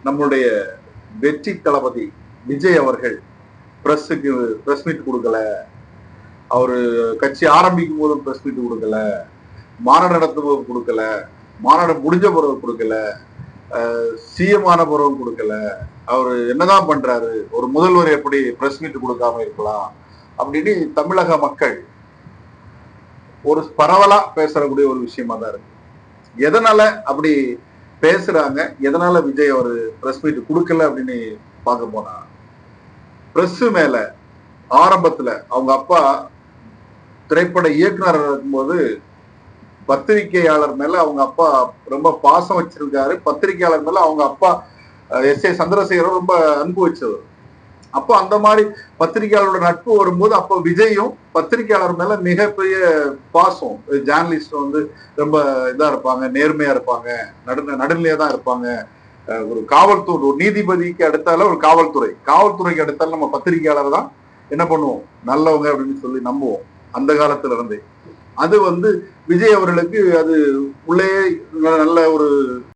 நம்முடைய வெற்றி தளபதி விஜய் அவர்கள் பிரஸ் மீட் கொடுக்கல. அவரு கட்சி ஆரம்பிக்கும் போதும் பிரஸ் மீட் கொடுக்கல, மாநாடு நடத்தும் போது கொடுக்கல, மாநாடு முடிஞ்ச பிறகு கொடுக்கல, சிஎம் ஆன பிறகு கொடுக்கல. அவரு என்னதான் பண்றாரு, ஒரு முதல்வர் எப்படி பிரஸ் மீட் கொடுக்காம இருக்கலாம் அப்படின்னு தமிழக மக்கள் ஒரு பரவலா பேசக்கூடிய ஒரு விஷயமா தான் இருக்கு. எதனால அப்படி பேசுறாங்க, எதனால விஜய் அவரு பிரஸ் மீட் கொடுக்கல அப்படின்னு பார்க்க போனா, பிரஸ் மேல ஆரம்பத்துல அவங்க அப்பா திரைப்பட இயக்குனர் இருக்கும்போது பத்திரிகையாளர் மேல அவங்க அப்பா ரொம்ப பாசம் வச்சிருக்காரு. பத்திரிகையாளர் மேல அவங்க அப்பா எஸ் ஏ சந்திரசேகரும் ரொம்ப அன்பு வச்சவர். அப்போ அந்த மாதிரி பத்திரிகையாளரோட நட்பு வரும்போது அப்போ விஜயும் பத்திரிகையாளர் மேல மிகப்பெரிய பாசம். ஜேர்னலிஸ்ட் வந்து ரொம்ப இதா இருப்பாங்க, நேர்மையா இருப்பாங்க, நடுநிலையா தான் இருப்பாங்க. ஒரு காவல்துறை, ஒரு நீதிபதிக்கு அடுத்தால ஒரு காவல்துறைக்கு அடுத்தால நம்ம பத்திரிகையாளர் தான் என்ன பண்ணுவோம், நல்லவங்க அப்படின்னு சொல்லி நம்புவோம் அந்த காலத்துல இருந்தே. அது வந்து விஜய் அவர்களுக்கு அது உள்ளே நல்ல ஒரு